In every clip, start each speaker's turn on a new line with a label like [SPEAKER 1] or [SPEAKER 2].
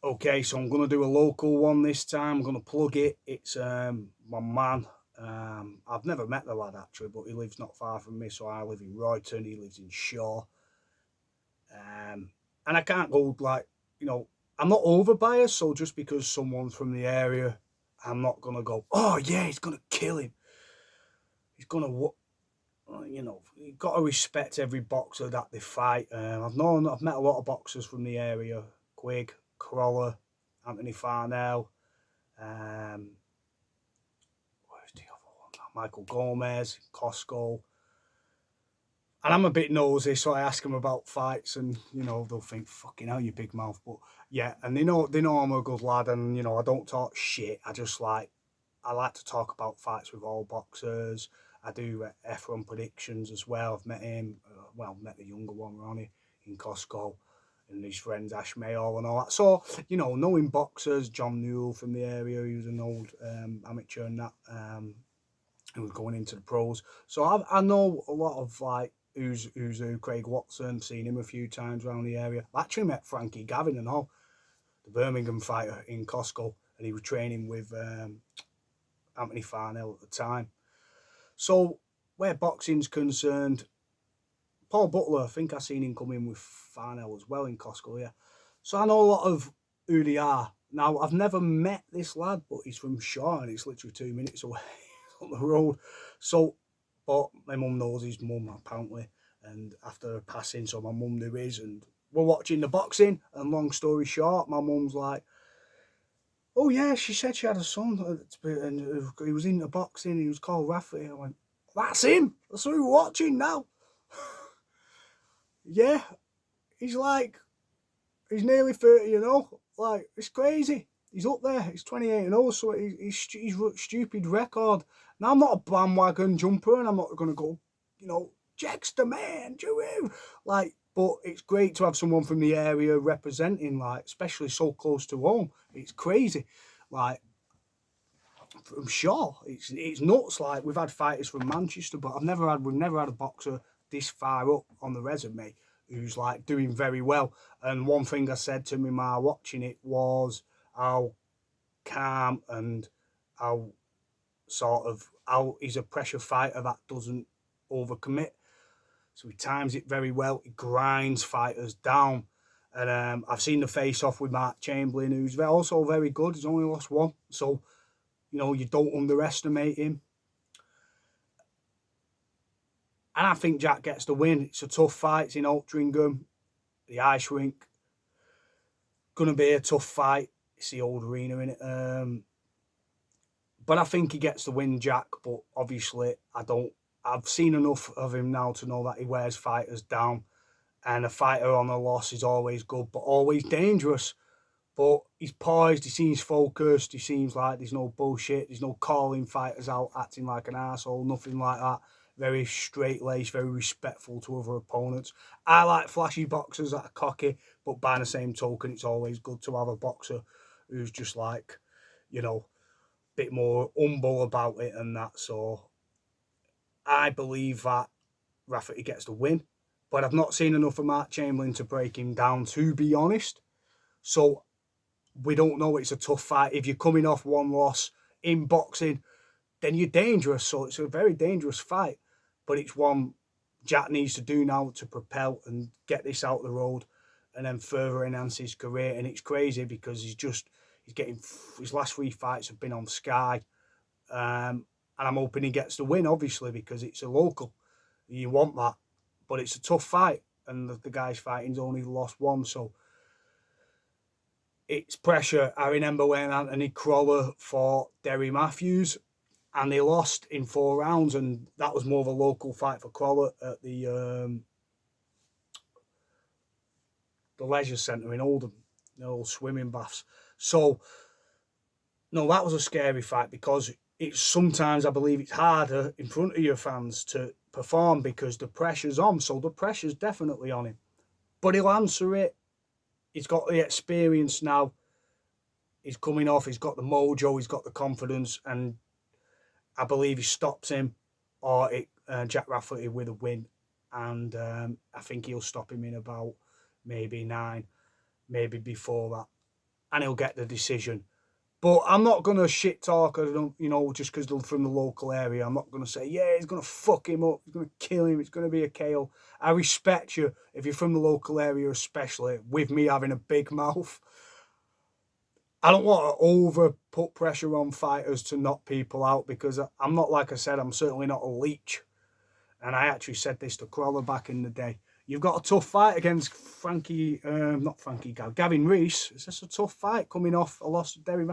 [SPEAKER 1] Okay, so I'm going to do a local one this time. I'm going to plug it. It's my man. I've never met the lad actually, but he lives not far from me. So I live in Royton. He lives in Shaw. And I can't go like, you know, I'm not over biased. So just because someone's from the area, I'm not going to go, oh, yeah, he's going to kill him. He's going to, you know, you've got to respect every boxer that they fight. I've met a lot of boxers from the area: Quigg, Crawler, Anthony Farnell, um, where's the other one? Michael Gomez, Costco. And I'm a bit nosy, so I ask them about fights, and you know they'll think, "Fucking hell, you big mouth." But yeah, and they know I'm a good lad, and you know I don't talk shit. I like to talk about fights with all boxers. I do F1 predictions as well. I've met him, met the younger one, Ronnie, in Costco, and his friends Ash Mayall and all that. So, you know, knowing boxers, John Newell from the area, he was an old amateur and that, who was going into the pros. So I know a lot of like who's who, Craig Watson, seen him a few times around the area. I actually met Frankie Gavin and all, the Birmingham fighter in Costco, and he was training with Anthony Farnell at the time. So where boxing's concerned, Paul Butler, I think I seen him come in with Farnell as well in Costco, yeah. So I know a lot of who they are. Now I've never met this lad, but he's from Shaw and it's literally 2 minutes away on the road. So, but my mum knows his mum apparently, and after her passing, so my mum knew his, and we're watching the boxing. And long story short, my mum's like, "Oh yeah, she said she had a son, and he was into boxing. He was called Rafferty." I went, "That's him. That's who we're watching now." Yeah, he's like, he's nearly 30, you know, like it's crazy. He's up there. He's 28 and 0, so he's stupid record. Now I'm not a bandwagon jumper, and I'm not gonna go, you know, Jack's the man, Drew. Like, but it's great to have someone from the area representing, like, especially so close to home. It's crazy, like. I'm sure it's nuts. Like we've had fighters from Manchester, but we've never had a boxer this far up on the resume who's like doing very well. And one thing I said to me while watching it was how calm and how how he's a pressure fighter that doesn't overcommit. So he times it very well. He grinds fighters down. And I've seen the face off with Mark Chamberlin, who's also very good. He's only lost one. So, you know, you don't underestimate him. And I think Jack gets the win. It's a tough fight. It's in Altrincham, the ice rink. Gonna be a tough fight. It's the old arena in it. But I think he gets the win, Jack. But obviously, I don't. I've seen enough of him now to know that he wears fighters down. And a fighter on a loss is always good, but always dangerous. But he's poised, he seems focused, he seems like there's no bullshit, there's no calling fighters out, acting like an asshole, nothing like that. Very straight laced, very respectful to other opponents. I like flashy boxers that are cocky, but by the same token, it's always good to have a boxer who's just like, you know, a bit more humble about it and that. So I believe that Rafferty gets the win, but I've not seen enough of Mark Chamberlain to break him down, to be honest. So we don't know. It's a tough fight. If you're coming off one loss in boxing, then you're dangerous. So it's a very dangerous fight. But it's one Jack needs to do now to propel and get this out the road and then further enhance his career. And it's crazy because he's getting his last three fights have been on Sky. And I'm hoping he gets the win, obviously, because it's a local. You want that. But it's a tough fight. And the guy's fighting's only lost one. So it's pressure. I remember when Anthony Crawler fought Derry Matthews and they lost in 4 rounds, and that was more of a local fight for Crawler at the leisure centre in Oldham, the old swimming baths. So no, that was a scary fight because it's sometimes I believe it's harder in front of your fans to perform because the pressure's on. So the pressure's definitely on him, but he'll answer it. He's got the experience now. He's coming off. He's got the mojo. He's got the confidence, and I believe he stops him or Jack Rafferty with a win. And I think he'll stop him in about maybe 9, maybe before that. and he'll get the decision. But I'm not going to shit talk, just because they're from the local area. I'm not going to say, yeah, he's going to fuck him up. He's going to kill him. It's going to be a KO. I respect you if you're from the local area, especially with me having a big mouth. I don't want to over put pressure on fighters to knock people out because I'm not, like I said, I'm certainly not a leech. And I actually said this to Crawler back in the day. You've got a tough fight against Gavin Rees. It's just a tough fight coming off a loss to Derry.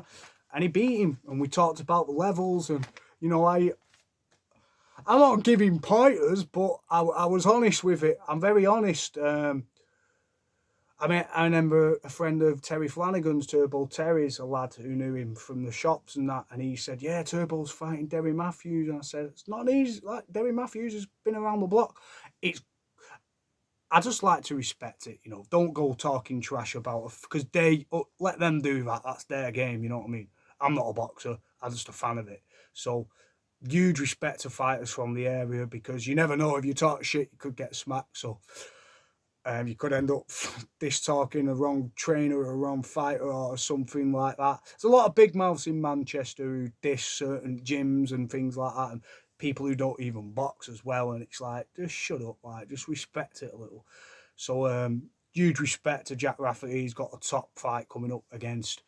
[SPEAKER 1] And he beat him. And we talked about the levels. And, I'm not giving pointers, but I was honest with it. I'm very honest. I remember a friend of Terry Flanagan's, Turbo Terry's, a lad who knew him from the shops and that, and he said, yeah, Turbo's fighting Derry Matthews. And I said, it's not easy. Like, Derry Matthews has been around the block. I just like to respect it, Don't go talking trash about it, because let them do that. That's their game, you know what I mean? I'm not a boxer. I'm just a fan of it. So, huge respect to fighters from the area, because you never know, if you talk shit, you could get smacked. So, you could end up talking a wrong trainer or a wrong fighter or something like that. There's a lot of big mouths in Manchester who diss certain gyms and things like that, and people who don't even box as well. And it's like, just shut up, just respect it a little. So huge respect to Jack Rafferty. He's got a top fight coming up against,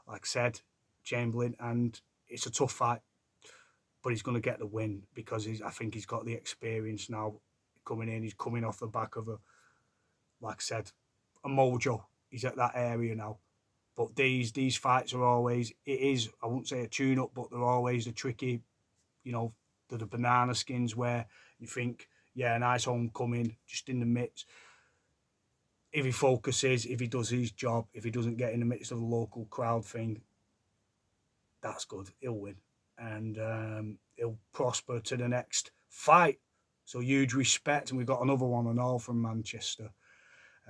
[SPEAKER 1] like I said, Chamberlin, and it's a tough fight, but he's going to get the win because I think he's got the experience now coming in. He's coming off the back of like I said, a mojo. He's at that area now. But these fights are always, I wouldn't say a tune-up, but they're always a tricky, the banana skins where you think, yeah, nice homecoming, just in the midst. If he focuses, if he does his job, if he doesn't get in the midst of the local crowd thing, that's good. He'll win. And he'll prosper to the next fight. So huge respect. And we've got another one and all from Manchester.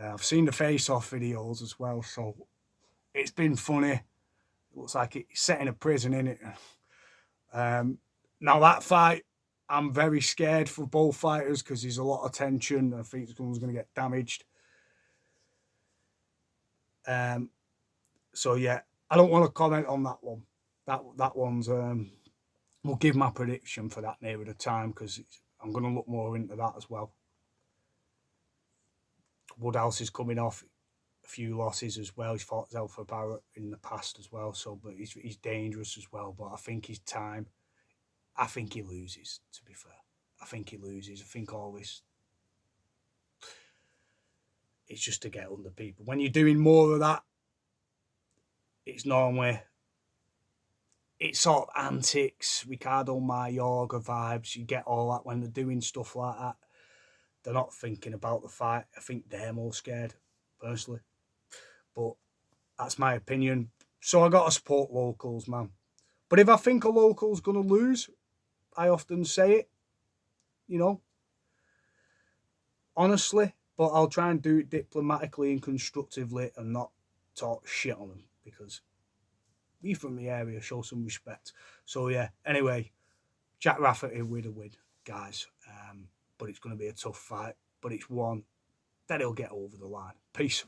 [SPEAKER 1] I've seen the face-off videos as well, so it's been funny. It looks like it's set in a prison, innit? Now that fight, I'm very scared for both fighters because there's a lot of tension. I think someone's going to get damaged. So yeah, I don't want to comment on that one. That one's. We'll give my prediction for that nearer the time because I'm going to look more into that as well. Woodhouse is coming off a few losses as well. He's fought Zelfa Barrett in the past as well, but he's dangerous as well. But I think his time, I think he loses, to be fair. I think he loses. I think all this, it's just to get under people. When you're doing more of that, it's normally, it's sort of antics, Ricardo Mayorga vibes. You get all that when they're doing stuff like that. They're not thinking about the fight. I think they're more scared, personally. But that's my opinion. So I got to support locals, man. But if I think a local's going to lose, I often say it, honestly. But I'll try and do it diplomatically and constructively and not talk shit on them because we from the area, show some respect. So, yeah, anyway, Jack Rafferty with a win, guys. But it's going to be a tough fight. But it's one that he'll get over the line. Peace.